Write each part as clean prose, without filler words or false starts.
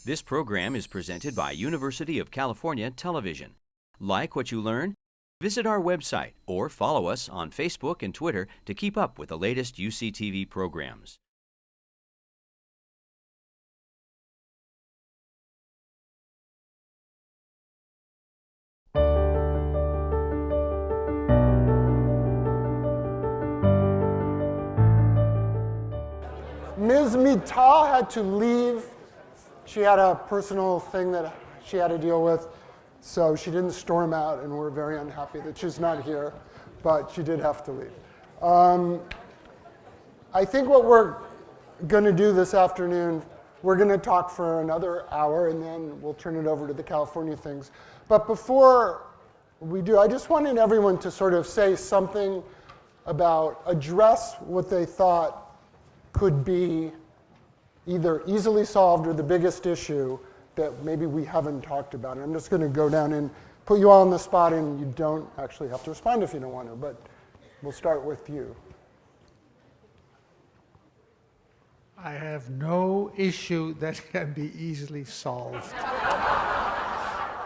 This program is presented by University of California Television. Like what you learn? Visit our website or follow us on Facebook and Twitter to keep up with the latest UCTV programs. Ms. Mita had to leave. She had a personal thing that she had to deal with, so she didn't storm out, and we're very unhappy that she's not here, but she did have to leave. I think what we're going to do this afternoon, we're going to talk for another hour, and then we'll turn it over to the California things. But before we do, I just wanted everyone to sort of say something about, address what they thought could be either easily solved or the biggest issue that maybe we haven't talked about. And I'm just going to go down and put you all on the spot, and you don't actually have to respond if you don't want to, but we'll start with you. I have no issue that can be easily solved.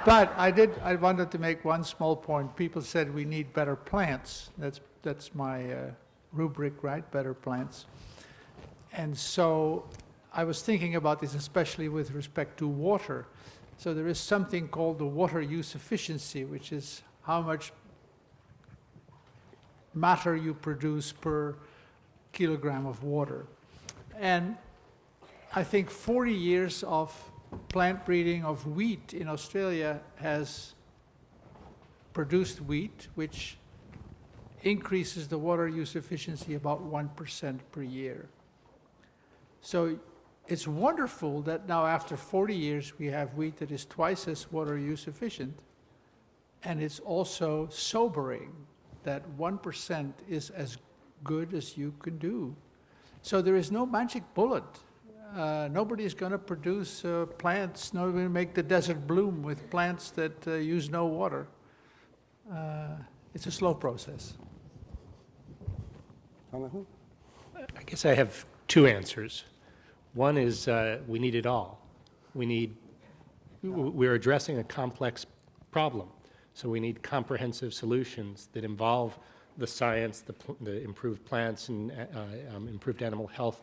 But I wanted to make one small point. People said we need better plants. That's my rubric, right? Better plants. And so I was thinking about this, especially with respect to water. So there is something called the water use efficiency, which is how much matter you produce per kilogram of water. And I think 40 years of plant breeding of wheat in Australia has produced wheat, which increases the water use efficiency about 1% per year. So it's wonderful that now after 40 years we have wheat that is twice as water use efficient, and it's also sobering that 1% is as good as you can do. So there is no magic bullet. Nobody is going to produce plants, nobody will make the desert bloom with plants that use no water. It's a slow process. Jonathan? I guess I have two answers. One is we need it all. We're addressing a complex problem, so we need comprehensive solutions that involve the science, the improved plants and improved animal health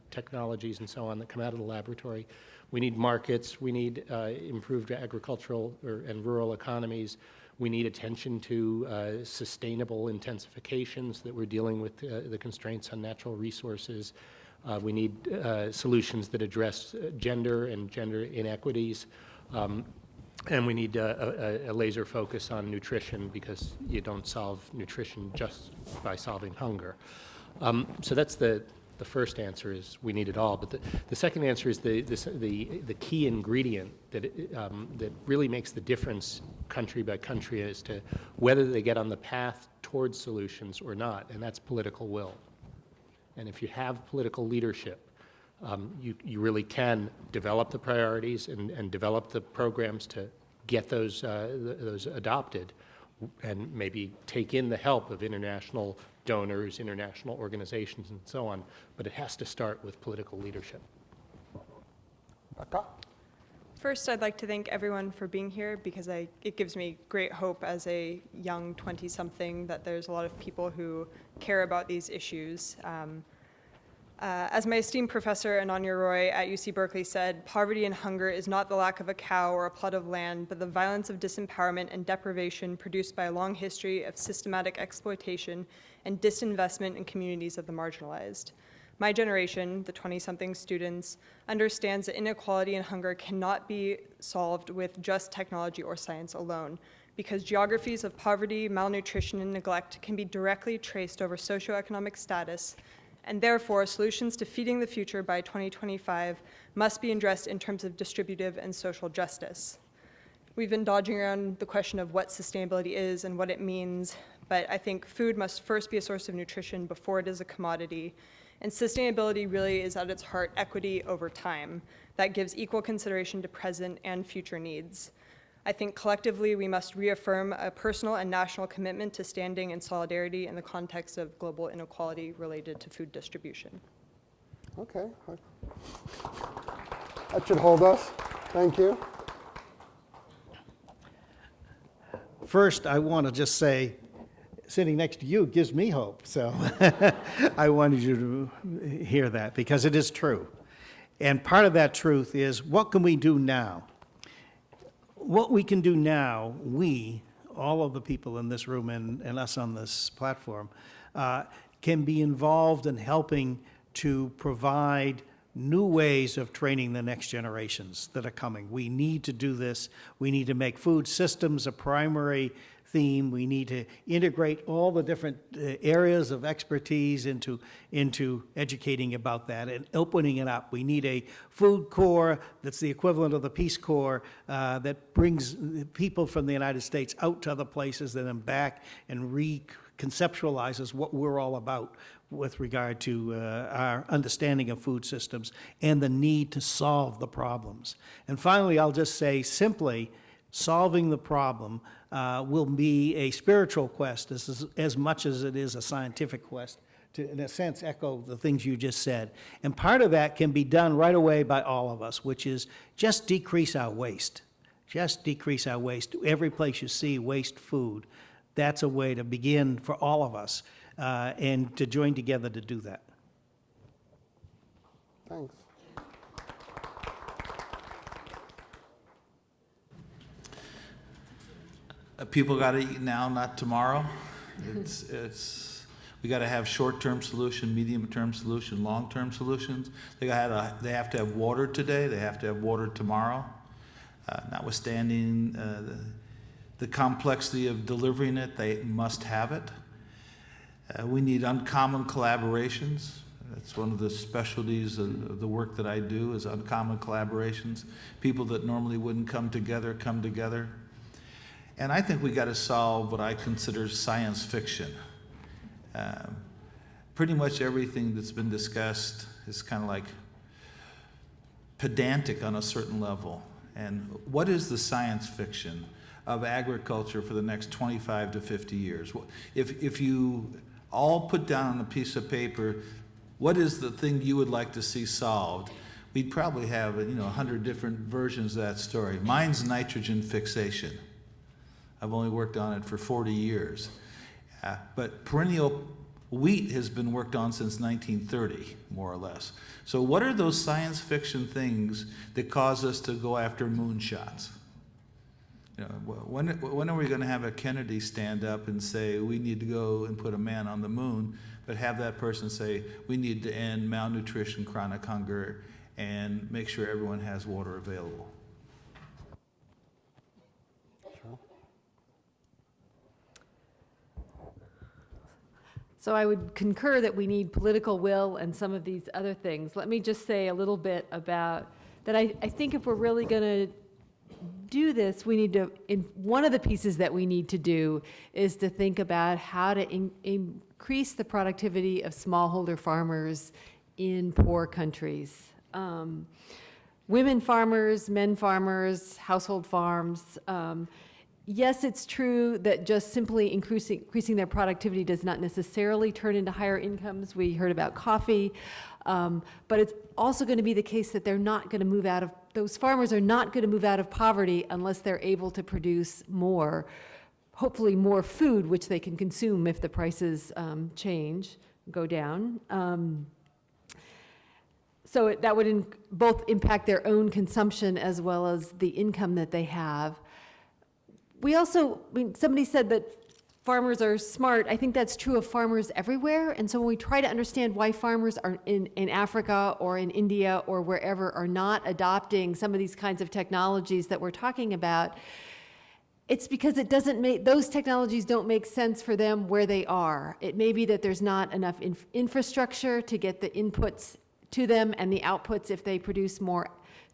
technologies and so on that come out of the laboratory. We need markets. We need improved agricultural and rural economies. We need attention to sustainable intensifications that we're dealing with the constraints on natural resources. We need solutions that address gender and gender inequities. And we need a laser focus on nutrition, because you don't solve nutrition just by solving hunger. So that's the first answer, is we need it all. But the second answer is the key ingredient that really makes the difference country by country as to whether they get on the path towards solutions or not, and that's political will. And if you have political leadership, you really can develop the priorities and develop the programs to get those adopted, and maybe take in the help of international donors, international organizations, and so on. But it has to start with political leadership. Becca? First, I'd like to thank everyone for being here, because it gives me great hope as a young 20-something that there's a lot of people who care about these issues. As my esteemed professor Ananya Roy at UC Berkeley said, poverty and hunger is not the lack of a cow or a plot of land, but the violence of disempowerment and deprivation produced by a long history of systematic exploitation and disinvestment in communities of the marginalized. My generation, the 20-something students, understands that inequality and hunger cannot be solved with just technology or science alone, because geographies of poverty, malnutrition, and neglect can be directly traced over socioeconomic status, and therefore solutions to feeding the future by 2025 must be addressed in terms of distributive and social justice. We've been dodging around the question of what sustainability is and what it means, but I think food must first be a source of nutrition before it is a commodity. And sustainability really is at its heart equity over time that gives equal consideration to present and future needs. I think collectively we must reaffirm a personal and national commitment to standing in solidarity in the context of global inequality related to food distribution. Okay. That should hold us. Thank you. First, I want to just say, sitting next to you gives me hope. So I wanted you to hear that because it is true. And part of that truth is, what can we do now? What we can do now, we, all of the people in this room and us on this platform, can be involved in helping to provide new ways of training the next generations that are coming. We need to do this. We need to make food systems a primary theme. We need to integrate all the different areas of expertise into educating about that and opening it up. We need a food corps that's the equivalent of the Peace Corps that brings people from the United States out to other places and then back and reconceptualizes what we're all about with regard to our understanding of food systems and the need to solve the problems. And finally, I'll just say simply, solving the problem will be a spiritual quest as much as it is a scientific quest, to, in a sense, echo the things you just said. And part of that can be done right away by all of us, which is just decrease our waste. Just decrease our waste. Every place you see waste food, that's a way to begin for all of us and to join together to do that. Thanks. People got to eat now, not tomorrow. We got to have short-term solution, medium-term solution, long-term solutions. They have to have water today. They have to have water tomorrow. Notwithstanding the complexity of delivering it, they must have it. We need uncommon collaborations. That's one of the specialties of the work that I do is uncommon collaborations. People that normally wouldn't come together come together. And I think we got to solve what I consider science fiction. Pretty much everything that's been discussed is kind of like pedantic on a certain level. And what is the science fiction of agriculture for the next 25 to 50 years? If you all put down on a piece of paper, what is the thing you would like to see solved? We'd probably have 100 different versions of that story. Mine's nitrogen fixation. I've only worked on it for 40 years. But perennial wheat has been worked on since 1930, more or less. So what are those science fiction things that cause us to go after moonshots? When are we going to have a Kennedy stand up and say, we need to go and put a man on the moon, but have that person say, we need to end malnutrition, chronic hunger, and make sure everyone has water available? So I would concur that we need political will and some of these other things. Let me just say a little bit about that. I think if we're really going to do this, we need to, one of the pieces that we need to do is to think about how to increase the productivity of smallholder farmers in poor countries. Women farmers, men farmers, household farms. Yes, it's true that just simply increasing their productivity does not necessarily turn into higher incomes. We heard about coffee, but it's also going to be the case that they're not going to move out of, those farmers are not going to move out of poverty unless they're able to produce more, hopefully more food, which they can consume if the prices go down. So that would both impact their own consumption as well as the income that they have. We also, somebody said that farmers are smart. I think that's true of farmers everywhere. And so when we try to understand why farmers are in Africa or in India or wherever are not adopting some of these kinds of technologies that we're talking about, it's because it doesn't make, those technologies don't make sense for them where they are. It may be that there's not enough infrastructure to get the inputs to them and the outputs if they produce more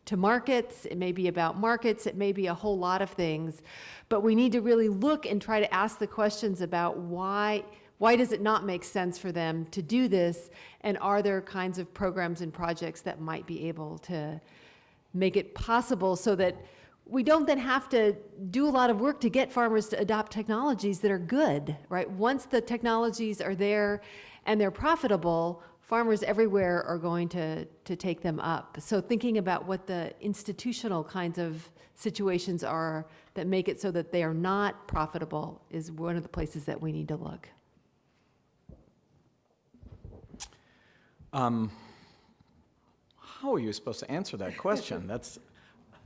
to markets. It may be about markets. It may be a whole lot of things. But we need to really look and try to ask the questions about why does it not make sense for them to do this? And are there kinds of programs and projects that might be able to make it possible so that we don't then have to do a lot of work to get farmers to adopt technologies that are good, right? Once the technologies are there and they're profitable, farmers everywhere are going to take them up. So thinking about what the institutional kinds of situations are that make it so that they are not profitable is one of the places that we need to look. How are you supposed to answer that question? That's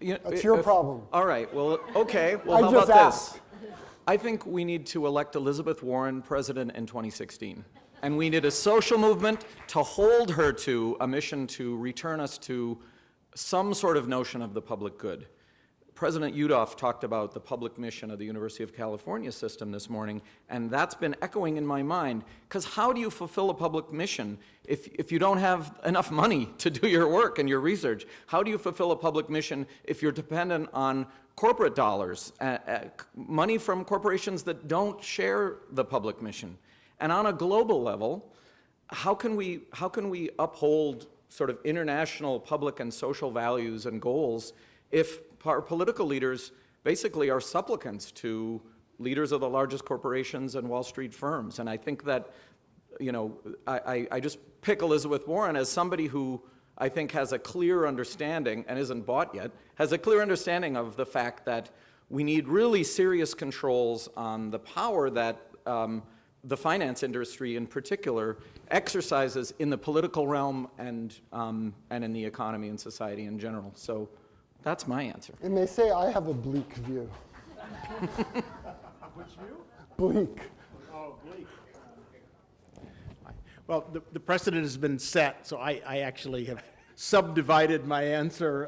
your problem. All right. Well, okay. Well, I how just about asked. this? I think we need to elect Elizabeth Warren president in 2016. And we need a social movement to hold her to a mission to return us to some sort of notion of the public good. President Yudof talked about the public mission of the University of California system this morning, and that's been echoing in my mind, because how do you fulfill a public mission if you don't have enough money to do your work and your research? How do you fulfill a public mission if you're dependent on corporate dollars, money from corporations that don't share the public mission? And on a global level, how can we uphold sort of international public and social values and goals if our political leaders basically are supplicants to leaders of the largest corporations and Wall Street firms? And I think that, I just pick Elizabeth Warren as somebody who I think has a clear understanding, and isn't bought yet, has a clear understanding of the fact that we need really serious controls on the power that the finance industry in particular exercises in the political realm and in the economy and society in general. So that's my answer. And they say I have a bleak view. Which view? Bleak. Oh, bleak. Well, the precedent has been set, so I actually have subdivided my answer.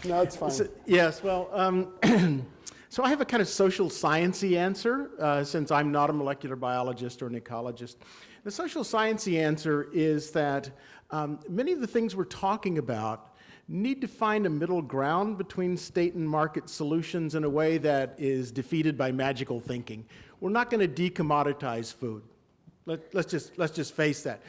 No, it's fine. Yes, well, so I have a kind of social sciencey answer, since I'm not a molecular biologist or an ecologist. The social sciencey answer is that many of the things we're talking about need to find a middle ground between state and market solutions in a way that is defeated by magical thinking. We're not going to decommoditize food. Let's just face that.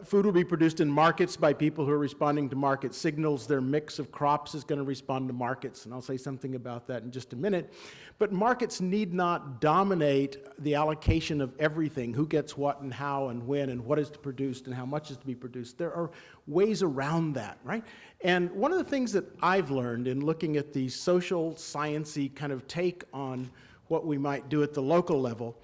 Food will be produced in markets by people who are responding to market signals. Their mix of crops is going to respond to markets, and I'll say something about that in just a minute. But markets need not dominate the allocation of everything, who gets what and how and when and what is produced and how much is to be produced. There are ways around that, right? And one of the things that I've learned in looking at the social sciencey kind of take on what we might do at the local level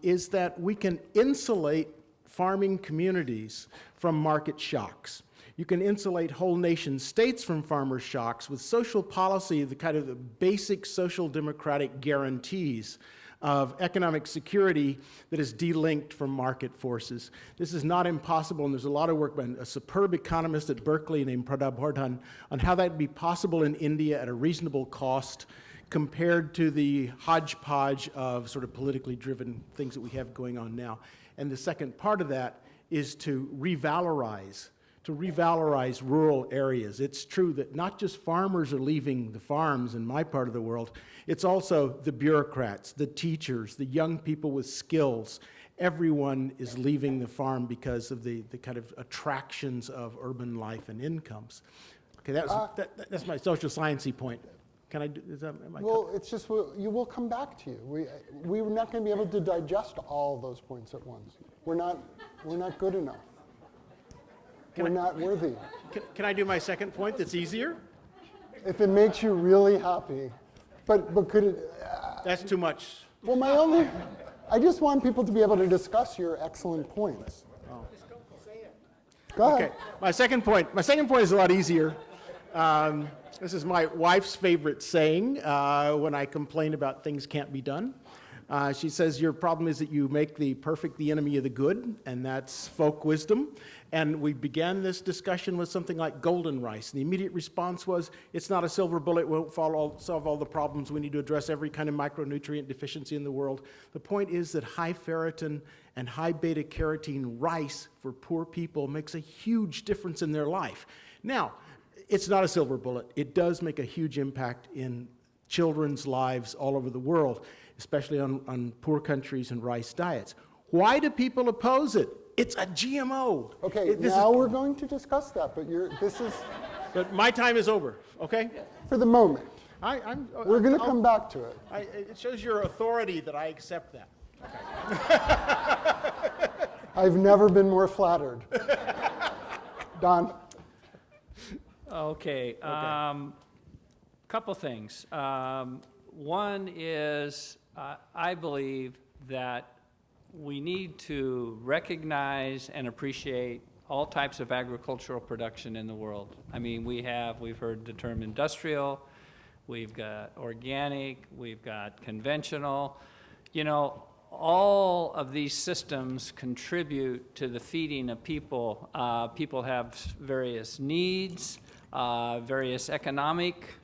is that we can insulate farming communities from market shocks. You can insulate whole nation states from farmer shocks with social policy, the kind of the basic social democratic guarantees of economic security that is delinked from market forces. This is not impossible, and there's a lot of work by a superb economist at Berkeley named Pradab Hardhan on how that would be possible in India at a reasonable cost compared to the hodgepodge of sort of politically driven things that we have going on now. And the second part of that is to revalorize rural areas. It's true that not just farmers are leaving the farms in my part of the world, it's also the bureaucrats, the teachers, the young people with skills. Everyone is leaving the farm because of the kind of attractions of urban life and incomes. Okay, that's my social sciencey point. Can I do, is that, Well, it's just, you will come back to you. We're not going to be able to digest all those points at once. We're not good enough. We're not worthy. Can I do my second point that's easier? If it makes you really happy. But could it... That's too much. Well, I just want people to be able to discuss your excellent points. Oh. Go ahead. Okay, my second point is a lot easier. This is my wife's favorite saying when I complain about things can't be done. She says, your problem is that you make the perfect the enemy of the good, and that's folk wisdom. And we began this discussion with something like golden rice. And the immediate response was, it's not a silver bullet, it won't solve all the problems. We need to address every kind of micronutrient deficiency in the world. The point is that high ferritin and high beta-carotene rice for poor people makes a huge difference in their life. Now, it's not a silver bullet. It does make a huge impact in children's lives all over the world, especially on poor countries and rice diets. Why do people oppose it? It's a GMO. Okay, now we're going to discuss that, but But my time is over, okay? for the moment. We're going to I'll- come back to it. It shows your authority that I accept that. I've never been more flattered. Don. Okay. Couple things. One is I believe that we need to recognize and appreciate all types of agricultural production in the world. I mean, we've heard the term industrial, we've got organic, we've got conventional. You know, all of these systems contribute to the feeding of people. People have various needs, various economic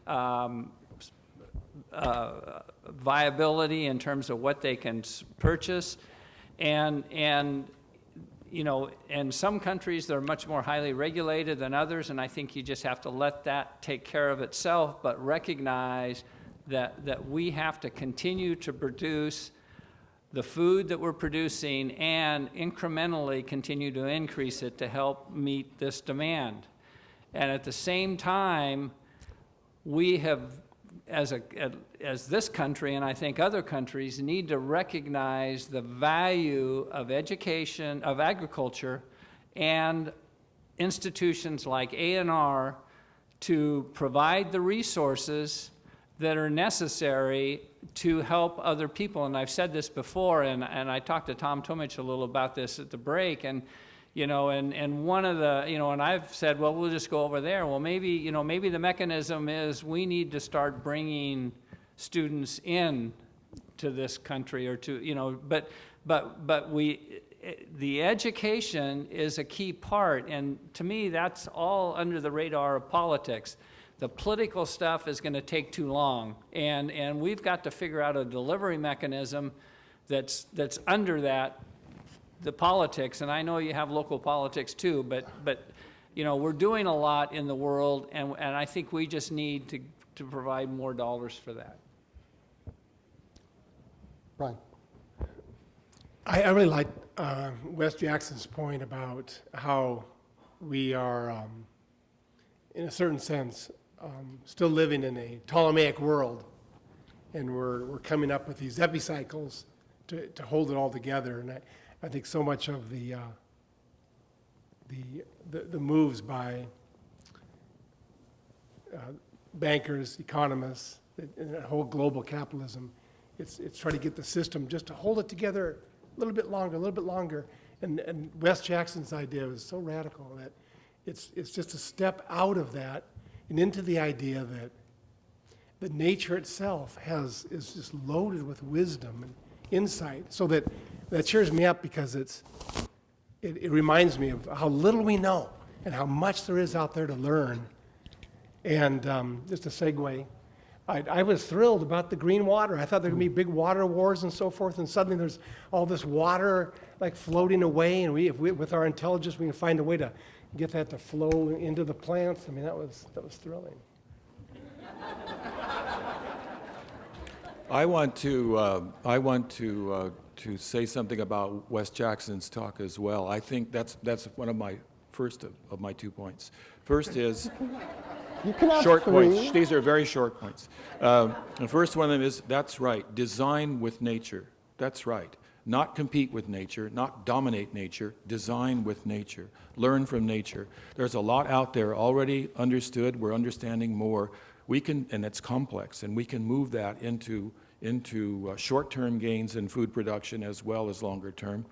viability in terms of what they can purchase. And you know, in some countries they're much more highly regulated than others, and I think you just have to let that take care of itself, but recognize that we have to continue to produce the food that we're producing and incrementally continue to increase it to help meet this demand. And at the same time, we have, as this country, and I think other countries, need to recognize the value of education, of agriculture, and institutions like A&R to provide the resources that are necessary to help other people. And I've said this before, and I talked to Tom Tomich a little about this at the break, and you know, and one of the, you know, and I've said, well, we'll just go over there. Well, maybe, you know, maybe the mechanism is we need to start bringing students in to this country, or to, you know, but the education is a key part, and to me, that's all under the radar of politics. The political stuff is going to take too long, and we've got to figure out a delivery mechanism that's under that, the politics. And I know you have local politics too, but you know, we're doing a lot in the world, and I think we just need to provide more dollars for that. Brian. I really like Wes Jackson's point about how we are, in a certain sense, still living in a Ptolemaic world, and we're coming up with these epicycles to hold it all together. And I think so much of the moves by bankers, economists, and that whole global capitalism, it's trying to get the system just to hold it together a little bit longer. And Wes Jackson's idea was so radical that it's just a step out of that and into the idea that nature itself is just loaded with wisdom and insight. So that cheers me up, because it reminds me of how little we know and how much there is out there to learn. And just a segue, I was thrilled about the green water. I thought there were going to be big water wars and so forth, and suddenly there's all this water like floating away, and with our intelligence, we can find a way to get that to flow into the plants. I mean, that was thrilling. I want to say something about Wes Jackson's talk as well. I think that's one of my first of my 2 points. First is You can have short 3. points. These are very short points. The first one of them is, that's right, design with nature. That's right. Not compete with nature, not dominate nature, design with nature. Learn from nature. There's a lot out there already understood. We're understanding more. We can, and it's complex, and we can move that into short-term gains in food production as well as longer term.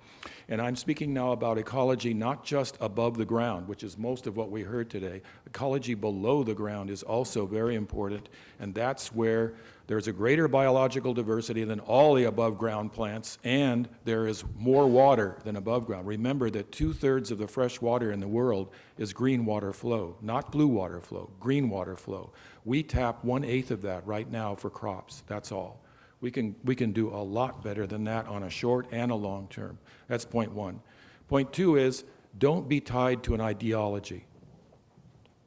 And I'm speaking now about ecology not just above the ground, which is most of what we heard today. Ecology below the ground is also very important, and that's where there's a greater biological diversity than all the above-ground plants, and there is more water than above ground. Remember that 2/3 of the fresh water in the world is green water flow, not blue water flow, green water flow. We tap 1/8 of that right now for crops, that's all. We can do a lot better than that on a short and a long term. That's point one. Point two is, don't be tied to an ideology.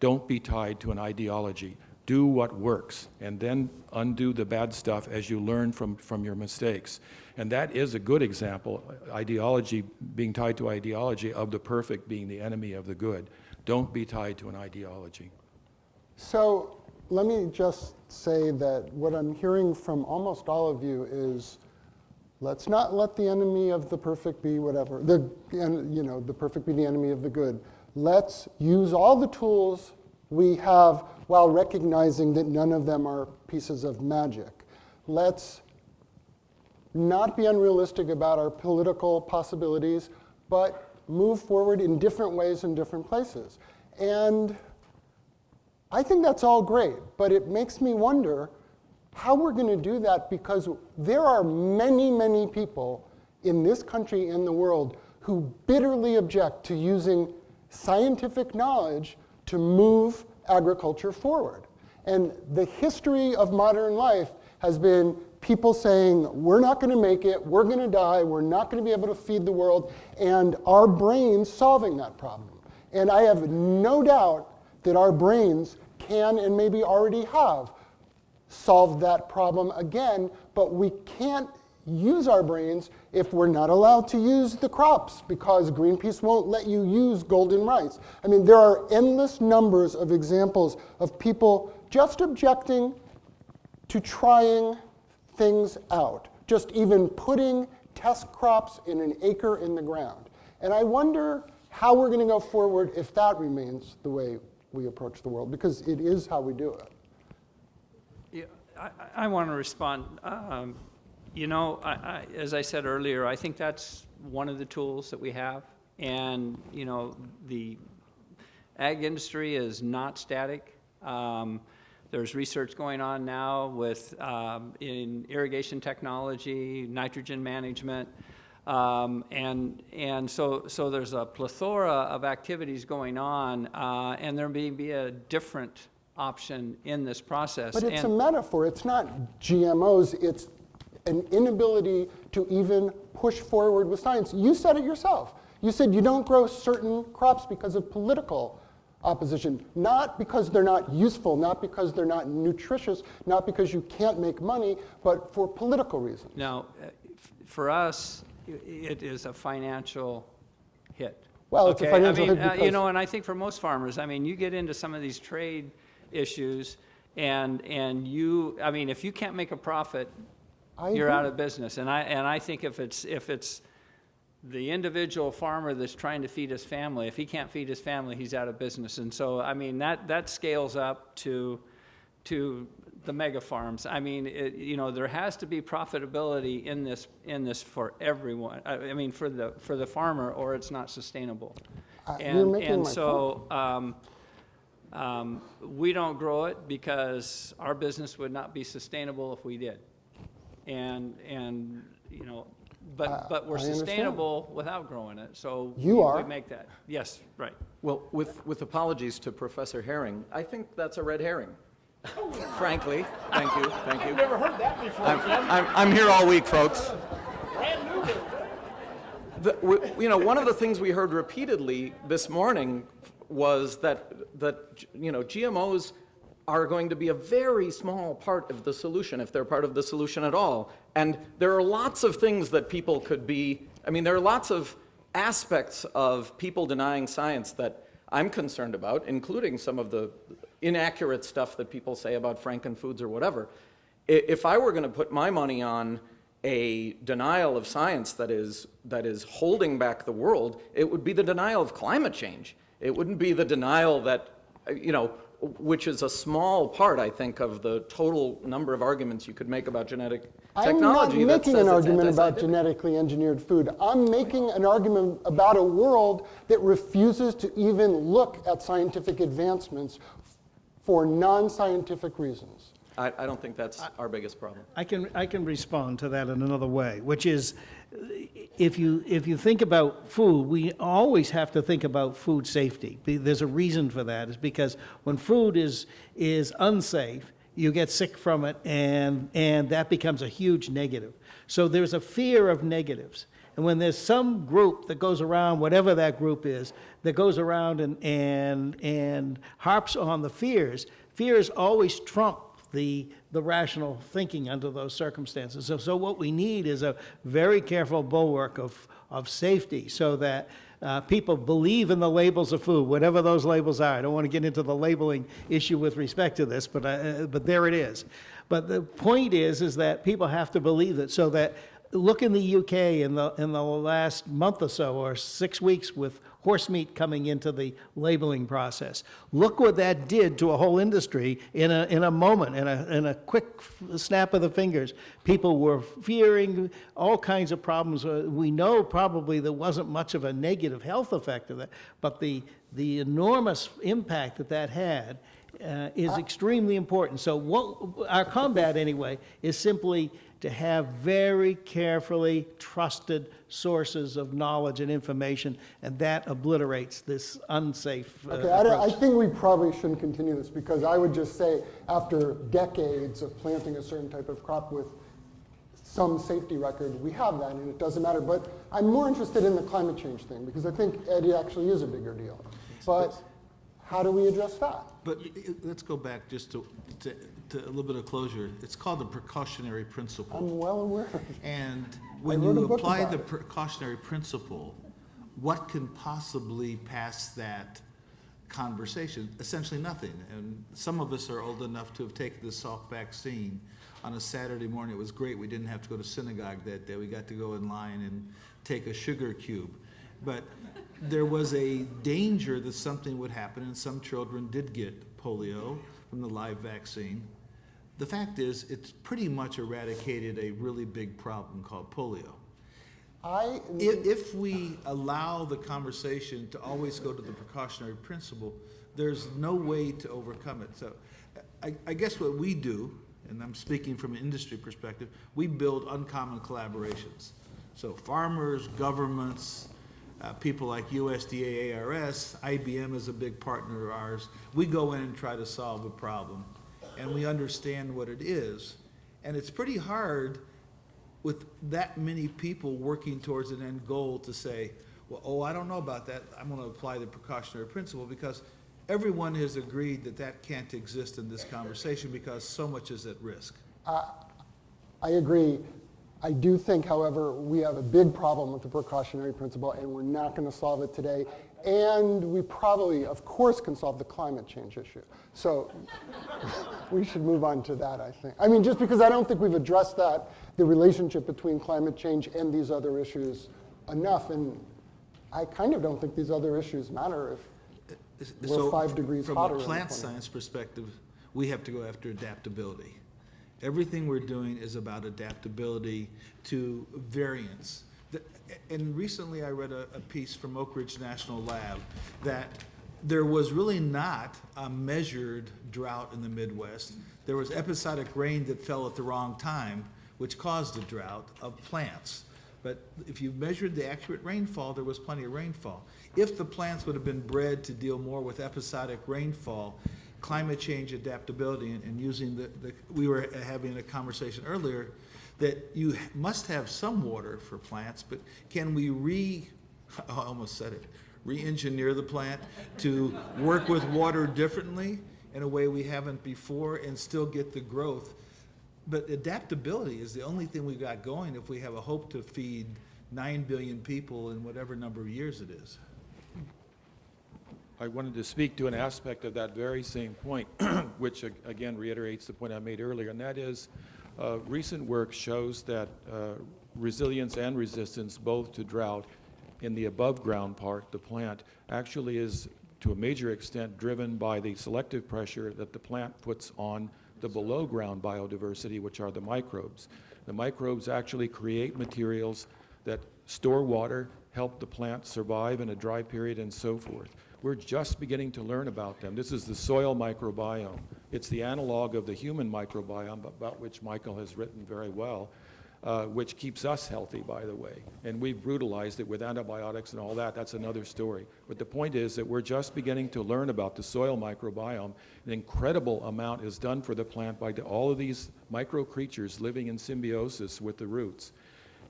Don't be tied to an ideology. Do what works, and then undo the bad stuff as you learn from your mistakes. And that is a good example, ideology, being tied to ideology, of the perfect being the enemy of the good. Don't be tied to an ideology. So let me just say that what I'm hearing from almost all of you is, let's not let the enemy of the perfect be whatever. The perfect be the enemy of the good. Let's use all the tools we have while recognizing that none of them are pieces of magic. Let's not be unrealistic about our political possibilities, but move forward in different ways in different places. And I think that's all great, but it makes me wonder how we're going to do that, because there are many, many people in this country and the world who bitterly object to using scientific knowledge to move agriculture forward. And the history of modern life has been people saying, we're not going to make it, we're going to die, we're not going to be able to feed the world, and our brains solving that problem. And I have no doubt that our brains can and maybe already have solved that problem again, but we can't use our brains if we're not allowed to use the crops, because Greenpeace won't let you use golden rice. I mean, there are endless numbers of examples of people just objecting to trying things out, just even putting test crops in an acre in the ground. And I wonder how we're going to go forward if that remains the way we approach the world, because it is how we do it. Yeah, I want to respond. You know, as I said earlier, I think that's one of the tools that we have. And, you know, the ag industry is not static. There's research going on now with in irrigation technology, nitrogen management, and so there's a plethora of activities going on, and there may be a different option in this process. But it's a metaphor. It's not GMOs. It's an inability to even push forward with science. You said it yourself. You said you don't grow certain crops because of political opposition, not because they're not useful, not because they're not nutritious, not because you can't make money, but for political reasons. Now, for us, it is a financial hit. Well, it's a financial hit because... you know, and I think for most farmers, I mean, you get into some of these trade issues, and you, I mean, if you can't make a profit, you're out of business. And I think if it's the individual farmer that's trying to feed his family, if he can't feed his family, he's out of business. And so, I mean, that scales up to the mega farms. I mean, you know, there has to be profitability in this for everyone. I mean, for the farmer, or it's not sustainable. And so we don't grow it because our business would not be sustainable if we did. And you know, but we're sustainable without growing it. So we make that. Yes, right. Well, with apologies to Professor Herring, I think that's a red herring. Frankly, thank you. I've never heard that before. I'm here all week, folks. Brand new. You know, one of the things we heard repeatedly this morning was that you know, GMOs are going to be a very small part of the solution, if they're part of the solution at all. And there are lots of things that people could be, I mean, there are lots of aspects of people denying science that I'm concerned about, including some of the inaccurate stuff that people say about frankenfoods or whatever. If I were going to put my money on a denial of science that is holding back the world, it would be the denial of climate change. It wouldn't be the denial that, you know, which is a small part, I think, of the total number of arguments you could make about genetic technology. I'm not making an argument about genetically engineered food. I'm making an argument about a world that refuses to even look at scientific advancements for non-scientific reasons. I don't think that's our biggest problem. I can respond to that in another way, which is, if you think about food, we always have to think about food safety. There's a reason for that. Is because when food is unsafe, you get sick from it, and that becomes a huge negative. So there's a fear of negatives. And when there's some group that goes around, whatever that group is, that goes around and harps on the fears always trump the rational thinking under those circumstances. So what we need is a very careful bulwark of safety, so that people believe in the labels of food, whatever those labels are. I don't want to get into the labeling issue with respect to this, but there it is. But the point is that people have to believe it, so that look in the UK in the last month or so, or 6 weeks, with horse meat coming into the labeling process. Look what that did to a whole industry in a moment, in a quick snap of the fingers. People were fearing all kinds of problems. We know probably there wasn't much of a negative health effect of that, but the enormous impact that had is extremely important. So what our combat, anyway, is simply to have very carefully trusted sources of knowledge and information, and that obliterates this unsafe Okay, approach. I think we probably shouldn't continue this, because I would just say after decades of planting a certain type of crop with some safety record, we have that, and it doesn't matter. But I'm more interested in the climate change thing, because I think it actually is a bigger deal. But how do we address that? But let's go back just to a little bit of closure. It's called the precautionary principle. I'm well aware. And when wrote a you book apply about the it. precautionary principle, what can possibly pass that conversation? Essentially nothing. And some of us are old enough to have taken the Salk vaccine on a Saturday morning. It was great. We didn't have to go to synagogue that day. We got to go in line and take a sugar cube. But there was a danger that something would happen, and some children did get polio from the live vaccine. The fact is, it's pretty much eradicated a really big problem called polio. If we allow the conversation to always go to the precautionary principle, there's no way to overcome it. So I guess what we do, and I'm speaking from an industry perspective, we build uncommon collaborations. So farmers, governments, people like USDA, ARS, IBM is a big partner of ours. We go in and try to solve a problem, and we understand what it is. And it's pretty hard with that many people working towards an end goal to say, well, I don't know about that. I'm going to apply the precautionary principle, because everyone has agreed that that can't exist in this conversation because so much is at risk. I agree. I do think, however, we have a big problem with the precautionary principle, and we're not going to solve it today. And we probably, of course, can solve the climate change issue. So we should move on to that, I think. I mean, just because I don't think we've addressed that, the relationship between climate change and these other issues enough. And I kind of don't think these other issues matter if we're 5 degrees hotter. From a plant science perspective, we have to go after adaptability. Everything we're doing is about adaptability to variance. And recently I read a piece from Oak Ridge National Lab that there was really not a measured drought in the Midwest. There was episodic rain that fell at the wrong time, which caused a drought of plants. But if you measured the accurate rainfall, there was plenty of rainfall. If the plants would have been bred to deal more with episodic rainfall, climate change adaptability, and using we were having a conversation earlier that you must have some water for plants, but can we I almost said it, re-engineer the plant to work with water differently in a way we haven't before and still get the growth? But adaptability is the only thing we've got going if we have a hope to feed 9 billion people in whatever number of years it is. I wanted to speak to an aspect of that very same point, which again reiterates the point I made earlier, and that is recent work shows that resilience and resistance both to drought in the above ground part, the plant, actually is to a major extent driven by the selective pressure that the plant puts on the below ground biodiversity, which are the microbes. The microbes actually create materials that store water, help the plant survive in a dry period, and so forth. We're just beginning to learn about them. This is the soil microbiome. It's the analog of the human microbiome, about which Michael has written very well, which keeps us healthy, by the way. And we've brutalized it with antibiotics and all that. That's another story. But the point is that we're just beginning to learn about the soil microbiome. An incredible amount is done for the plant by all of these micro creatures living in symbiosis with the roots.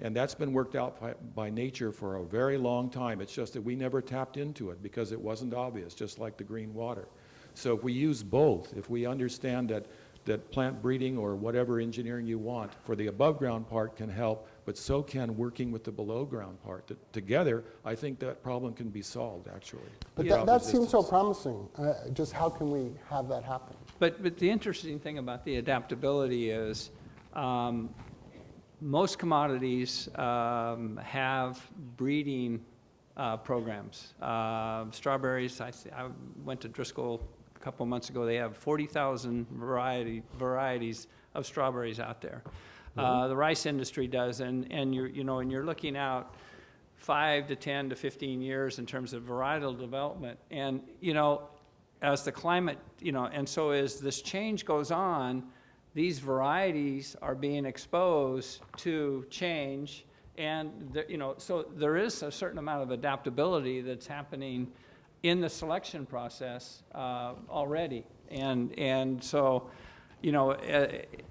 And that's been worked out by nature for a very long time. It's just that we never tapped into it because it wasn't obvious, just like the green water. So if we use both, if we understand that plant breeding or whatever engineering you want for the above ground part can help, but so can working with the below ground part. Together, I think that problem can be solved, actually. But that seems so promising. Just how can we have that happen? But the interesting thing about the adaptability is most commodities have breeding programs. Strawberries, I went to Driscoll a couple months ago. They have 40,000 varieties of strawberries out there. The rice industry does, and you're looking out 5 to 10 to 15 years in terms of varietal development. And as the climate, and so as this change goes on, these varieties are being exposed to change, and so there is a certain amount of adaptability that's happening in the selection process already. And so,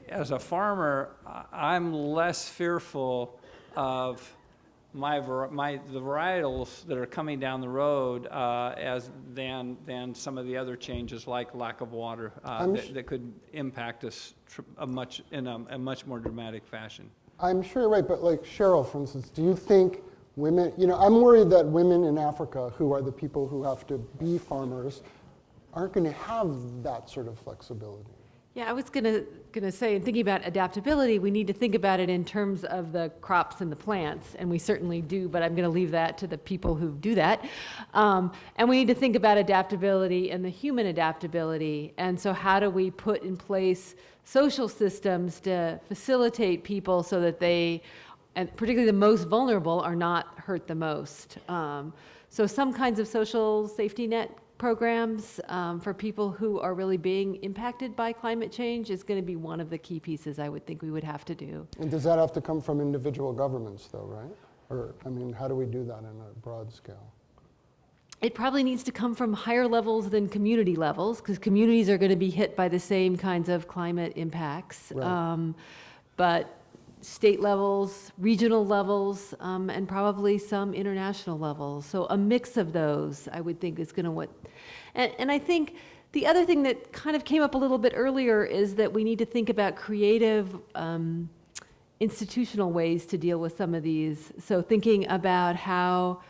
as a farmer, I'm less fearful of the varietals that are coming down the road than some of the other changes like lack of water that could impact us in a much more dramatic fashion. I'm sure you're right, but like Cheryl, for instance, do you think women, I'm worried that women in Africa, who are the people who have to be farmers, aren't going to have that sort of flexibility? Yeah, I was gonna say, in thinking about adaptability, we need to think about it in terms of the crops and the plants, and we certainly do, but I'm gonna leave that to the people who do that. And we need to think about adaptability and the human adaptability, and so how do we put in place social systems to facilitate people so that they, and particularly the most vulnerable, are not hurt the most. So some kinds of social safety net programs for people who are really being impacted by climate change is going to be one of the key pieces I would think we would have to do. And does that have to come from individual governments, though, right? Or, how do we do that in a broad scale? It probably needs to come from higher levels than community levels, because communities are going to be hit by the same kinds of climate impacts. Right. But state levels, regional levels, and probably some international levels. So a mix of those, I would think, is going to and I think the other thing that kind of came up a little bit earlier is that we need to think about creative institutional ways to deal with some of these. So thinking about how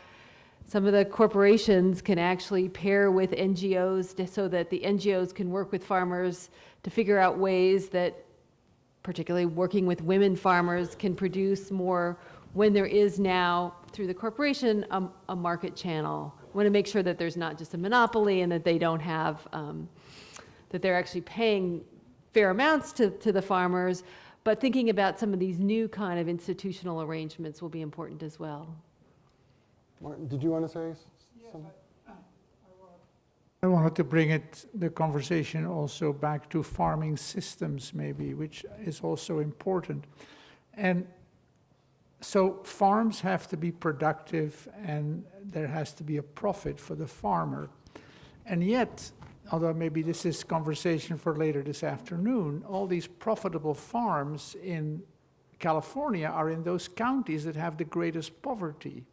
some of the corporations can actually pair with NGOs so that the NGOs can work with farmers to figure out ways that, particularly working with women farmers, can produce more when there is now, through the corporation, a market channel. We want to make sure that there's not just a monopoly and that they don't have, that they're actually paying fair amounts to the farmers, but thinking about some of these new kind of institutional arrangements will be important as well. Martin, did you want to say something? I wanted to bring the conversation also back to farming systems maybe, which is also important. And so farms have to be productive and there has to be a profit for the farmer. And yet, although maybe this is conversation for later this afternoon, all these profitable farms in California are in those counties that have the greatest poverty.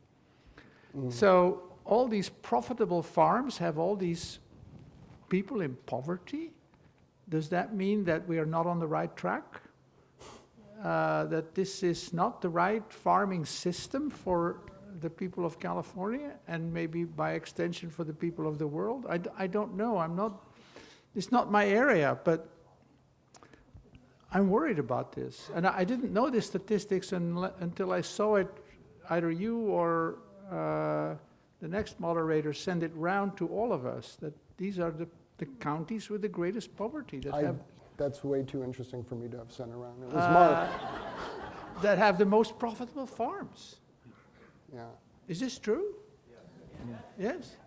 So all these profitable farms have all these people in poverty. Does that mean that we are not on the right track? That this is not the right farming system for the people of California and maybe by extension for the people of the world? I don't know. It's not my area, but I'm worried about this. And I didn't know the statistics until I saw it, either you or the next moderator send it round to all of us, that these are the counties with the greatest poverty that's way too interesting for me to have sent around. It was Mark. That have the most profitable farms. Yeah. Is this true? Yes.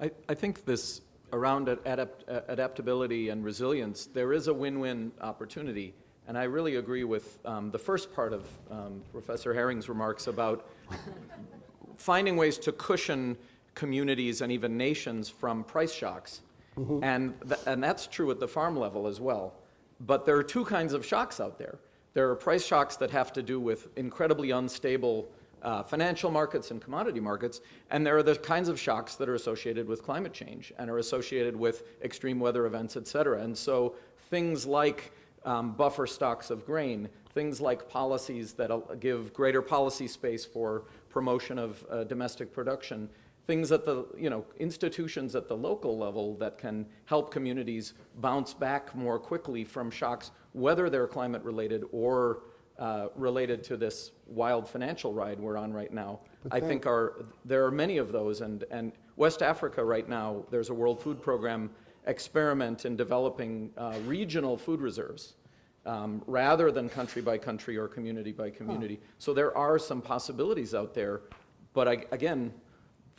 I think this around adaptability and resilience, there is a win-win opportunity. And I really agree with the first part of Professor Herring's remarks about finding ways to cushion communities and even nations from price shocks. And that's true at the farm level as well. But there are two kinds of shocks out there. There are price shocks that have to do with incredibly unstable financial markets and commodity markets, and there are the kinds of shocks that are associated with climate change and are associated with extreme weather events, et cetera. And so things like buffer stocks of grain, things like policies that give greater policy space for promotion of domestic production, things at the, institutions at the local level that can help communities bounce back more quickly from shocks, whether they're climate related or related to this wild financial ride we're on right now, But I then- think there are many of those. And West Africa right now, there's a World Food Program experiment in developing regional food reserves rather than country by country or community by community. So there are some possibilities out there, but again,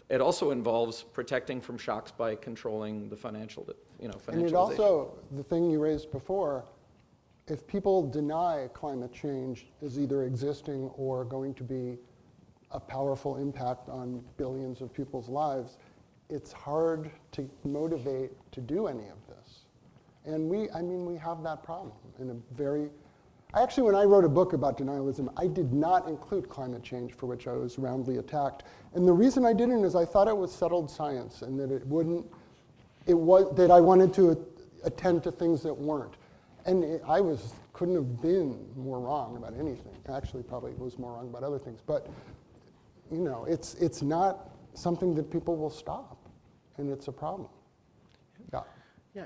it also involves protecting from shocks by controlling the financialization. And it also, the thing you raised before, if people deny climate change is either existing or going to be a powerful impact on billions of people's lives, it's hard to motivate to do any of this. And we have that problem in a very, actually when I wrote a book about denialism, I did not include climate change, for which I was roundly attacked. And the reason I didn't is I thought it was settled science and that that I wanted to attend to things that weren't. And couldn't have been more wrong about anything. Actually, probably was more wrong about other things. But, it's not something that people will stop, and it's a problem. Yeah. Yeah,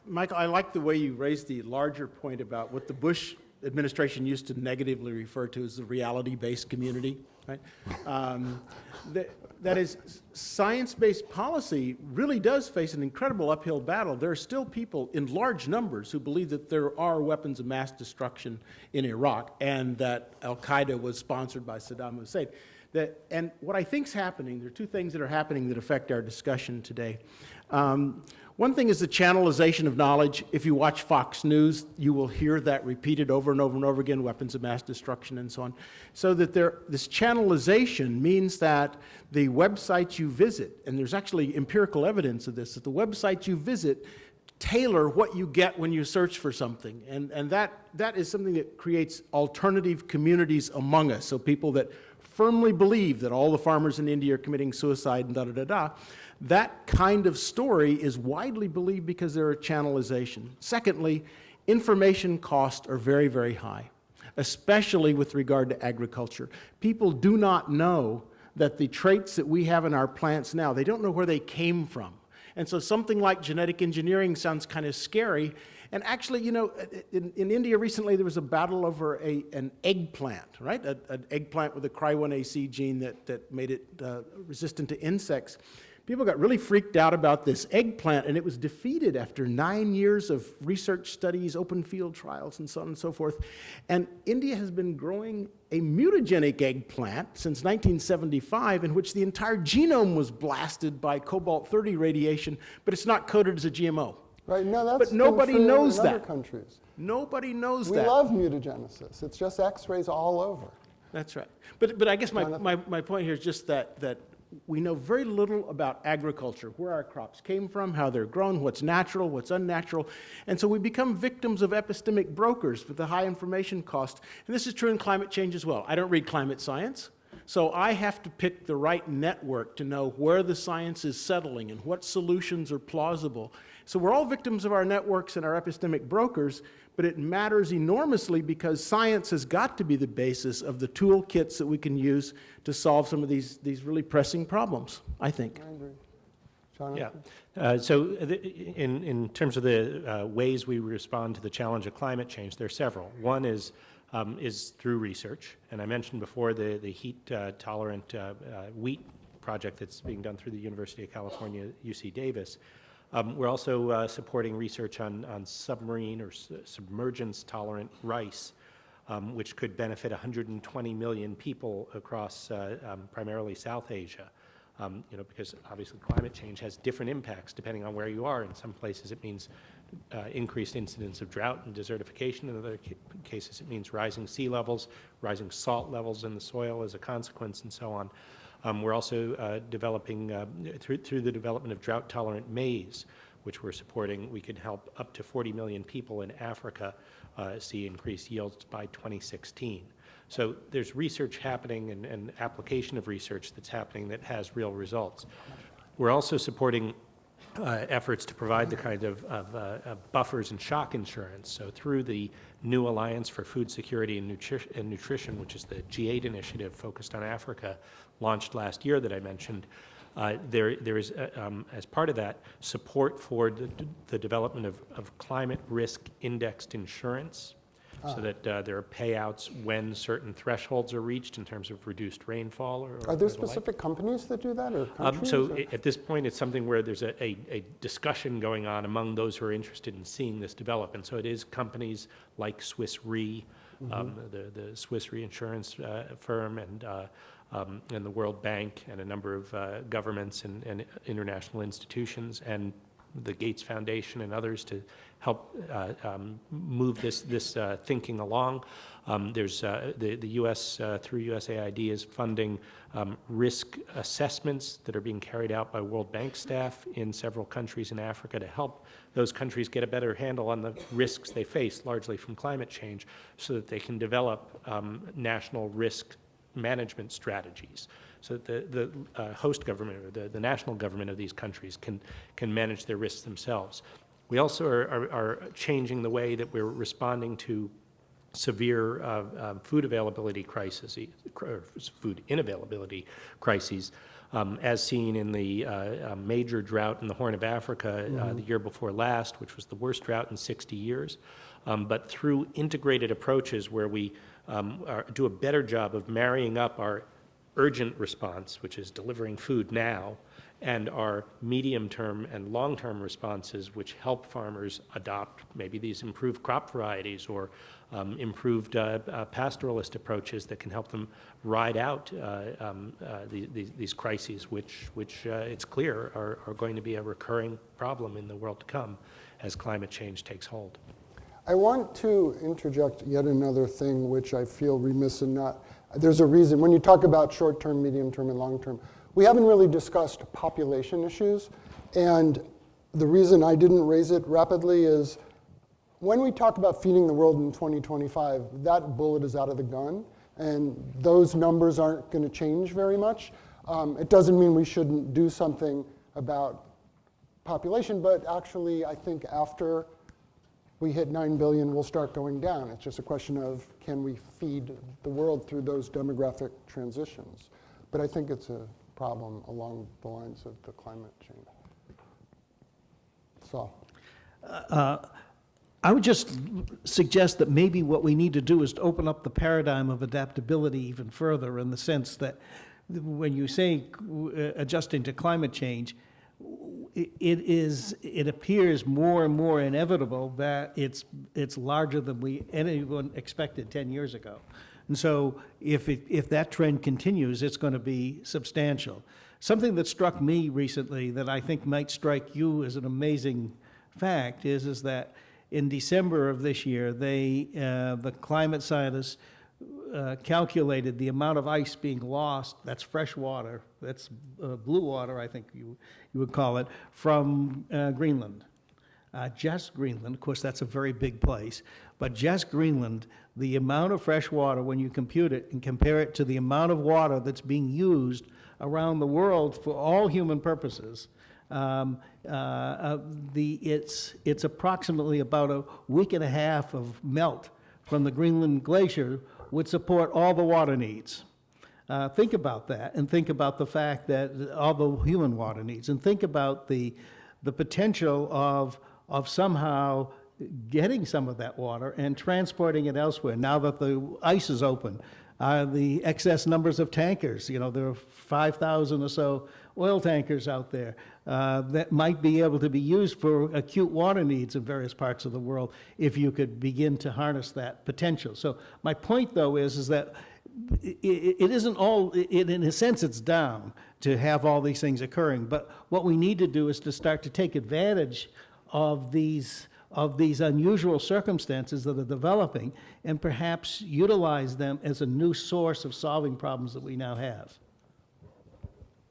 Michael, I like the way you raised the larger point about what the Bush administration used to negatively refer to as the reality-based community, right? That is, science-based policy really does face an incredible uphill battle. There are still people in large numbers who believe that there are weapons of mass destruction in Iraq and that Al-Qaeda was sponsored by Saddam Hussein. And what I think is happening, there are two things that are happening that affect our discussion today. One thing is the channelization of knowledge. If you watch Fox News, you will hear that repeated over and over and over again, weapons of mass destruction and so on. So that this channelization means that the websites you visit, and there's actually empirical evidence of this, that the websites you visit tailor what you get when you search for something. And that is something that creates alternative communities among us. So people that firmly believe that all the farmers in India are committing suicide and da-da-da-da. That kind of story is widely believed because there are channelization. Secondly, information costs are very, very high, especially with regard to agriculture. People do not know that the traits that we have in our plants now, they don't know where they came from. And so something like genetic engineering sounds kind of scary. And actually, in India recently, there was a battle over an eggplant, right? An eggplant with a Cry1AC gene that made it resistant to insects. People got really freaked out about this eggplant, and it was defeated after 9 years of research studies, open field trials, and so on and so forth. And India has been growing a mutagenic eggplant since 1975, in which the entire genome was blasted by cobalt-30 radiation, but it's not coded as a GMO. Right, no, that's But nobody been true knows in that. other countries. Nobody knows We that. love mutagenesis. It's just X-rays all over. That's right. But I guess my point here is just that we know very little about agriculture, where our crops came from, how they're grown, what's natural, what's unnatural. And so we become victims of epistemic brokers with the high information cost. And this is true in climate change as well. I don't read climate science, so I have to pick the right network to know where the science is settling and what solutions are plausible. So we're all victims of our networks and our epistemic brokers, but it matters enormously because science has got to be the basis of the toolkits that we can use to solve some of these really pressing problems, I think. I agree. Jonathan? Yeah. So in terms of the ways we respond to the challenge of climate change, there are several. One is through research, and I mentioned before the heat-tolerant wheat project that's being done through the University of California, UC Davis. We're also supporting research on submarine or submergence-tolerant rice, which could benefit 120 million people across primarily South Asia. Because obviously climate change has different impacts depending on where you are. In some places it means increased incidence of drought and desertification. In other cases it means rising sea levels, rising salt levels in the soil as a consequence, and so on. We're also developing, through the development of drought-tolerant maize, which we're supporting, we can help up to 40 million people in Africa see increased yields by 2016. So there's research happening and application of research that's happening that has real results. We're also supporting efforts to provide the kind of buffers and shock insurance. So through the new Alliance for Food Security and Nutrition, which is the G8 initiative focused on Africa, launched last year that I mentioned, there is, as part of that, support for the development of climate risk indexed insurance. so that there are payouts when certain thresholds are reached in terms of reduced rainfall or Are there the like. specific companies that do that, or countries? So at this point, it's something where there's a discussion going on among those who are interested in seeing this develop. And so it is companies like Swiss Re, the Swiss reinsurance firm, and the World Bank, and a number of governments and international institutions, and the Gates Foundation and others to help move this thinking along. There's the U.S. Through USAID is funding risk assessments that are being carried out by World Bank staff in several countries in Africa to help those countries get a better handle on the risks they face, largely from climate change, so that they can develop national risk management strategies, so that the host government or the national government of these countries can manage their risks themselves. We also are changing the way that we're responding to severe food availability crises, or food inavailability crises, as seen in the major drought in the Horn of Africa the year before last, which was the worst drought in 60 years. But through integrated approaches where we do a better job of marrying up our urgent response, which is delivering food now, and our medium-term and long-term responses, which help farmers adopt maybe these improved crop varieties or improved pastoralist approaches that can help them ride out these crises, which it's clear are going to be a recurring problem in the world to come as climate change takes hold. I want to interject yet another thing which I feel remiss in not. There's a reason. When you talk about short-term, medium-term, and long-term, we haven't really discussed population issues. And the reason I didn't raise it rapidly is when we talk about feeding the world in 2025, that bullet is out of the gun. And those numbers aren't going to change very much. It doesn't mean we shouldn't do something about population, but actually I think after we hit 9 billion, we'll start going down. It's just a question of can we feed the world through those demographic transitions. But I think it's a problem along the lines of the climate change. So. I would just suggest that maybe what we need to do is to open up the paradigm of adaptability even further, in the sense that when you say adjusting to climate change, it appears more and more inevitable that it's larger than anyone expected 10 years ago. And so if that trend continues, it's going to be substantial. Something that struck me recently that I think might strike you as an amazing fact is that in December of this year, the climate scientists calculated the amount of ice being lost, that's fresh water, that's blue water, I think you would call it, from Greenland. Just Greenland, of course, that's a very big place, but just Greenland, the amount of fresh water, when you compute it and compare it to the amount of water that's being used around the world for all human purposes, it's approximately about a week and a half of melt from the Greenland glacier would support all the water needs. Think about that, and think about the fact that all the human water needs, and think about the potential of somehow getting some of that water and transporting it elsewhere. Now that the ice is open, the excess numbers of tankers, there are 5,000 or so oil tankers out there that might be able to be used for acute water needs in various parts of the world if you could begin to harness that potential. So my point, though, is that it isn't all, in a sense, it's down to have all these things occurring. But what we need to do is to start to take advantage of these unusual circumstances that are developing and perhaps utilize them as a new source of solving problems that we now have.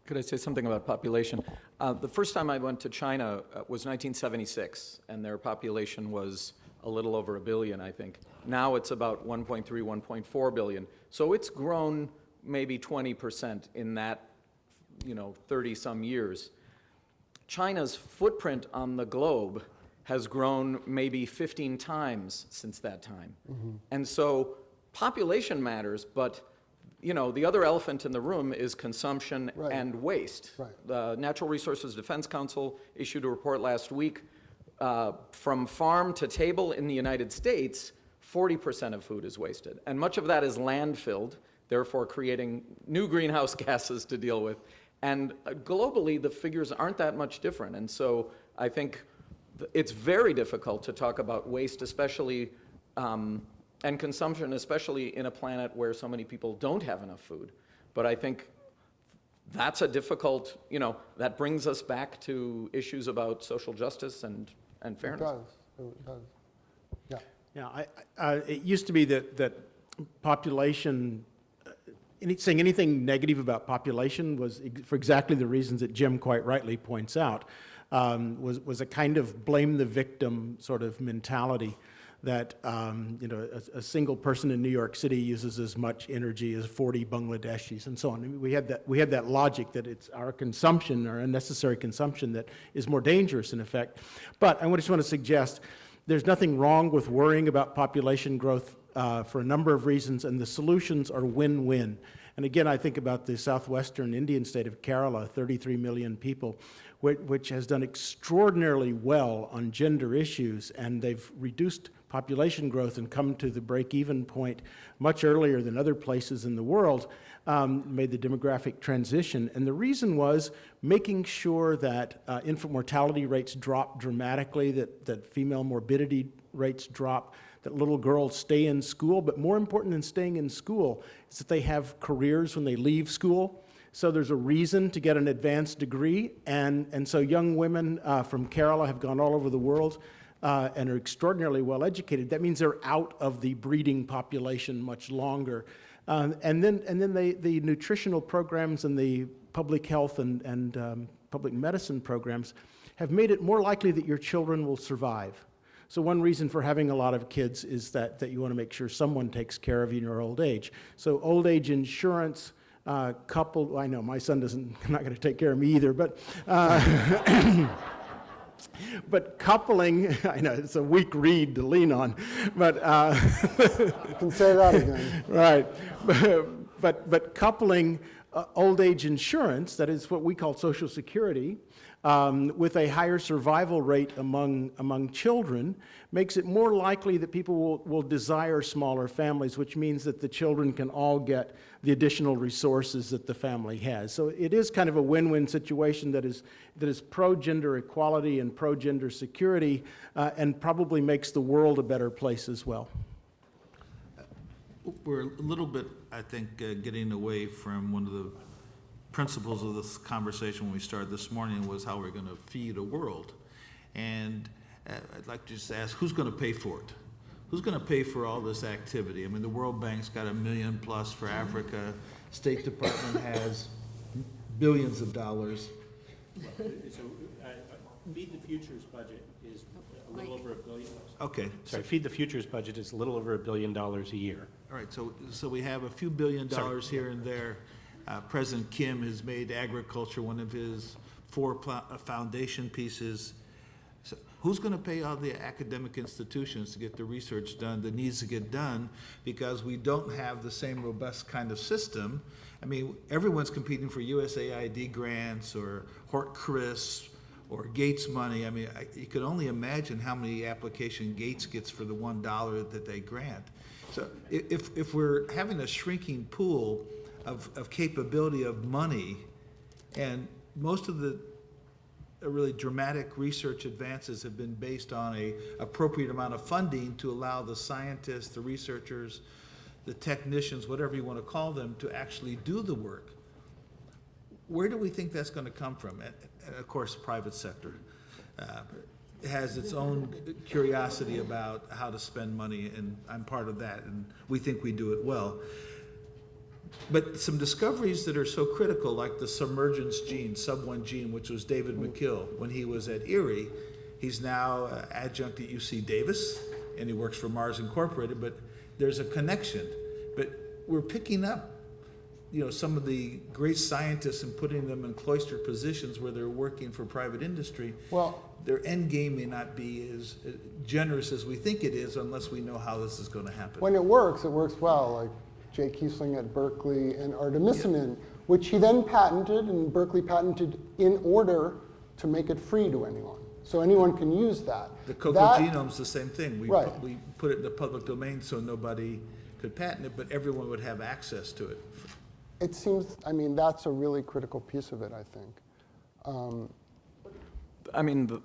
Could I say something about population? The first time I went to China was 1976, and their population was a little over 1 billion, I think. Now it's about 1.3, 1.4 billion. So it's grown maybe 20% in that, 30-some years. China's footprint on the globe has grown maybe 15 times since that time. Mm-hmm. And so population matters, but the other elephant in the room is consumption and waste. Right. The Natural Resources Defense Council issued a report last week. From farm to table in the United States, 40% of food is wasted. And much of that is landfilled, therefore creating new greenhouse gases to deal with. And globally, the figures aren't that much different. And so I think it's very difficult to talk about waste, especially, and consumption, especially in a planet where so many people don't have enough food. But I think that's a difficult, that brings us back to issues about social justice and fairness. It does. Yeah. Yeah, it used to be that population, saying anything negative about population was for exactly the reasons that Jim quite rightly points out, was a kind of blame the victim sort of mentality that a single person in New York City uses as much energy as 40 Bangladeshis and so on. I mean, we had that logic that it's our consumption, our unnecessary consumption, that is more dangerous in effect. But I just want to suggest there's nothing wrong with worrying about population growth for a number of reasons, and the solutions are win-win. And again, I think about the southwestern Indian state of Kerala, 33 million people, which has done extraordinarily well on gender issues, and they've reduced population growth and come to the break-even point much earlier than other places in the world, made the demographic transition. And the reason was making sure that infant mortality rates drop dramatically, that female morbidity rates drop, that little girls stay in school, but more important than staying in school is that they have careers when they leave school. So there's a reason to get an advanced degree, and so young women from Kerala have gone all over the world and are extraordinarily well educated. That means they're out of the breeding population much longer. And then the nutritional programs and the public health and public medicine programs have made it more likely that your children will survive. So one reason for having a lot of kids is that you want to make sure someone takes care of you in your old age. So old age insurance, coupled, I know my son not going to take care of me either, but but coupling, I know it's a weak reed to lean on, but You can say that again. right, but coupling old age insurance, that is what we call Social Security, with a higher survival rate among children, makes it more likely that people will desire smaller families, which means that the children can all get the additional resources that the family has. So it is kind of a win-win situation that is pro-gender equality and pro-gender security, and probably makes the world a better place as well. We're a little bit, I think, getting away from one of the principles of this conversation when we started this morning, was how we're going to feed a world. And I'd like to just ask, who's going to pay for it? Who's going to pay for all this activity? I mean, the World Bank's got $1 million plus for Africa. State Department has billions of dollars. So, Feed the Future's budget is a little over $1 billion. Okay. Sorry, Feed the Future's budget is a little over $1 billion a year. All right, so we have a few $1 billion here and there. President Kim has made agriculture one of his 4 foundation pieces. So who's going to pay all the academic institutions to get the research done that needs to get done, because we don't have the same robust kind of system? I mean, everyone's competing for USAID grants or HortChris or Gates money. I mean, you can only imagine how many application Gates gets for the $1 that they grant. So if we're having a shrinking pool of capability of money, and most of the really dramatic research advances have been based on an appropriate amount of funding to allow the scientists, the researchers, the technicians, whatever you want to call them, to actually do the work. Where do we think that's going to come from? And of course, private sector has its own curiosity about how to spend money, and I'm part of that, and we think we do it well. But some discoveries that are so critical, like the submergence gene, sub-1 gene, which was David McKill when he was at Erie. He's now adjunct at UC Davis, and he works for Mars Incorporated, but there's a connection. But we're picking up, some of the great scientists and putting them in cloistered positions where they're working for private industry. Well, their end game may not be as generous as we think it is unless we know how this is going to happen. when it works well, like Jay Kiesling at Berkeley and artemisinin, which he then patented, and Berkeley patented in order to make it free to anyone. So anyone can use that. The cocoa That- genome's the same thing. Right. We put it in the public domain so nobody could patent it, but everyone would have access to it. It seems, I mean, that's a really critical piece of it, I think. I mean,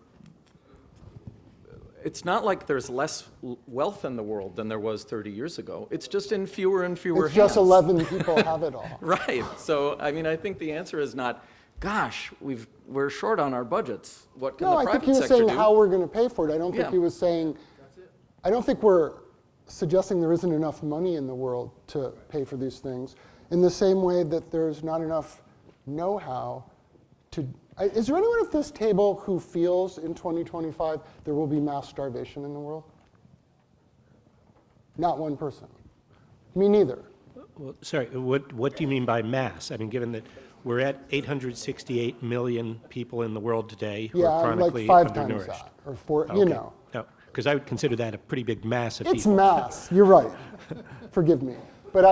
it's not like there's less wealth in the world than there was 30 years ago. It's just in fewer and fewer It's hands. just 11 people have it all. Right. So, I mean, I think the answer is not, gosh, we're short on our budgets. What can No, the I think private he was sector saying do? how we're going to pay for it. I don't think Yeah. he was saying, I don't think we're suggesting there isn't enough money in the world to pay for these things, in the same way that there's not enough know-how to. Is there anyone at this table who feels in 2025 there will be mass starvation in the world? Not one person. Me neither. Well, sorry, what do you mean by mass? I mean, given that we're at 868 million people in the world today who are Yeah, chronically like 5 times undernourished. that, or 4, Okay. you know. No, because I would consider that a pretty big mass of It's people. mass, you're right. Forgive me. But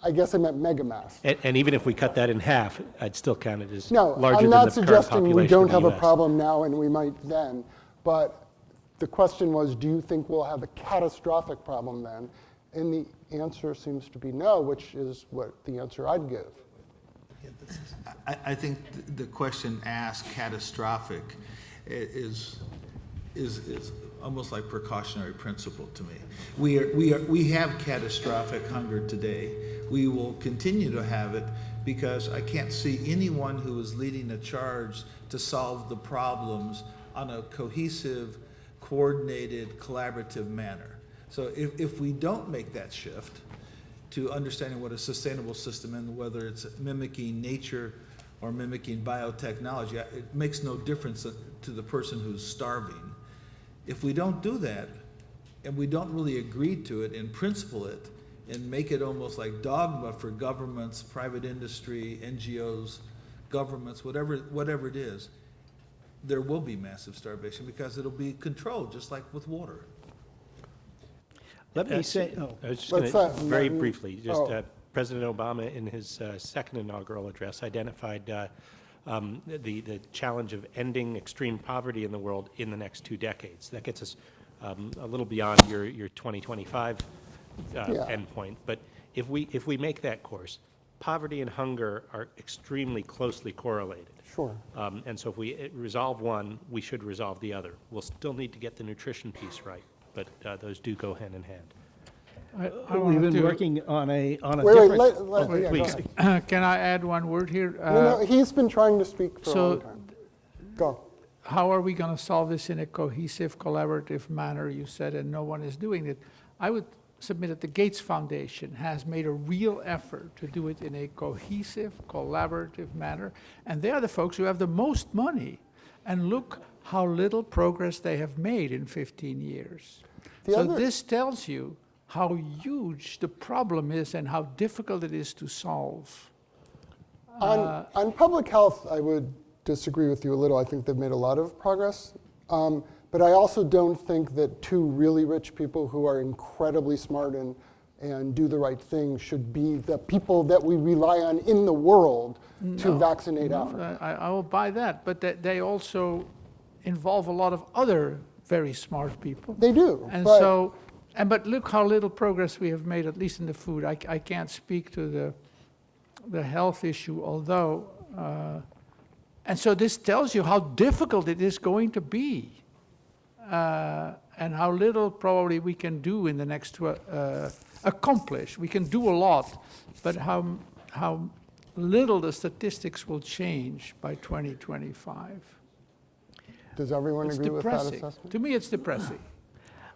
I guess I meant mega mass. And even if we cut that in half, I'd still count it as No, larger I'm than not the current suggesting population we don't of the have a US. problem now and we might then, but the question was, do you think we'll have a catastrophic problem then? And the answer seems to be no, which is what the answer I'd give. I think the question asked, catastrophic, is almost like precautionary principle to me. We have catastrophic hunger today. We will continue to have it because I can't see anyone who is leading a charge to solve the problems on a cohesive, coordinated, collaborative manner. So if we don't make that shift to understanding what a sustainable system and whether it's mimicking nature or mimicking biotechnology, it makes no difference to the person who's starving. If we don't do that, and we don't really agree to it and principle it, and make it almost like dogma for governments, private industry, NGOs, governments, whatever it is, there will be massive starvation because it'll be controlled, just like with water. Let me say, I was just What's going to, that? very Martin? briefly, just Oh. President Obama in his second inaugural address identified the challenge of ending extreme poverty in the world in the next 2 decades. That gets us a little beyond your 2025 endpoint. But if we make that course, poverty and hunger are extremely closely correlated. Sure. And so if we resolve one, we should resolve the other. We'll still need to get the nutrition piece right, but those do go hand in hand. I we've wanted been to- working on a Wait, different. yeah, go please. ahead. Can I add one word here? No, he's been trying to speak for a so- long time. Go. How are we going to solve this in a cohesive, collaborative manner, you said, and no one is doing it? I would submit that the Gates Foundation has made a real effort to do it in a cohesive, collaborative manner, and they are the folks who have the most money. And look how little progress they have made in 15 years. So this tells you how huge the problem is and how difficult it is to solve. On public health, I would disagree with you a little. I think they've made a lot of progress. But I also don't think that 2 really rich people who are incredibly smart and do the right thing should be the people that we rely on in the world to vaccinate Africa. I will buy that, but they also involve a lot of other very smart people. They do. And but but look how little progress we have made, at least in the food. I can't speak to the health issue, although, and so this tells you how difficult it is going to be, and how little probably we can do in the next, accomplish. We can do a lot, but how little the statistics will change by 2025. does everyone It's agree with that depressing. assessment? To me, it's depressing.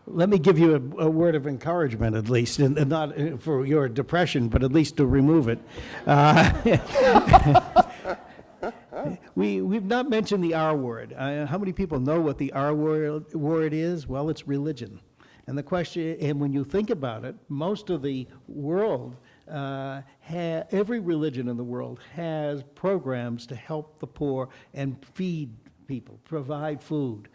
Let me give you a word of encouragement, at least, and not for your depression, but at least to remove it. We've not mentioned the R word. How many people know what the R word is? Well, it's religion. And the question, and when you think about it, most of the world, every religion in the world has programs to help the poor and feed people, provide food.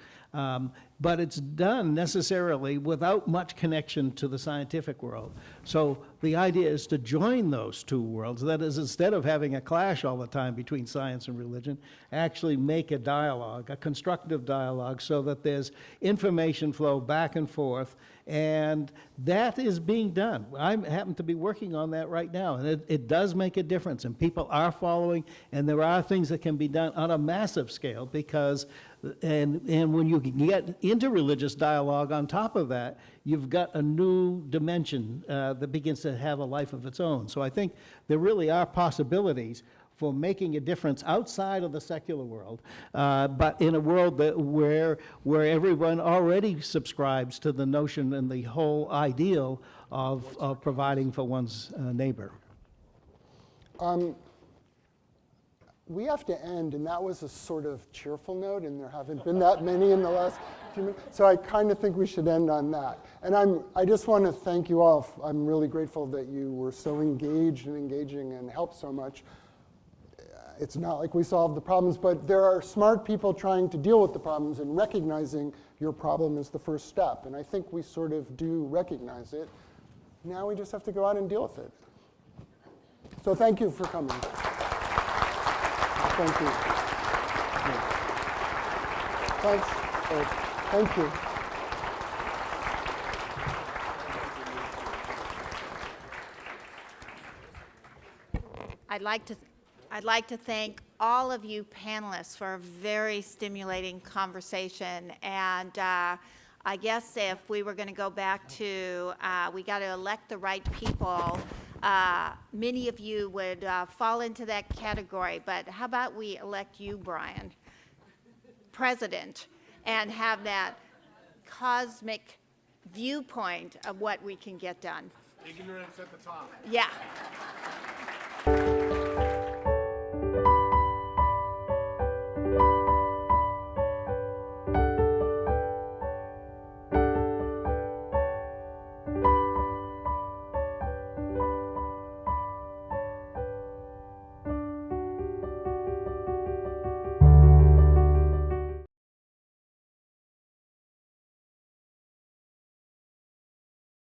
but it's done necessarily without much connection to the scientific world. So the idea is to join those two worlds. That is, instead of having a clash all the time between science and religion, actually make a dialogue, a constructive dialogue, so that there's information flow back and forth, and that is being done. I happen to be working on that right now, and it does make a difference, and people are following, and there are things that can be done on a massive scale, because and when you can get into religious dialogue on top of that, you've got a new dimension that begins to have a life of its own. So I think there really are possibilities for making a difference outside of the secular world, but in a world where everyone already subscribes to the notion and the whole ideal of providing for one's neighbor. We have to end, and that was a sort of cheerful note, and there haven't been that many in the last few minutes. So I kind of think we should end on that. And I just want to thank you all. I'm really grateful that you were so engaged and engaging and helped so much. It's not like we solved the problems, but there are smart people trying to deal with the problems, and recognizing your problem is the first step. And I think we sort of do recognize it. Now we just have to go out and deal with it. So thank you for coming. Thank you. Thanks. Thank you. I'd like to thank all of you panelists for a very stimulating conversation. And I guess if we were going to go back to, we got to elect the right people, many of you would fall into that category. But how about we elect you, Brian, president, and have that cosmic viewpoint of what we can get done. Ignorance at the top. Yeah.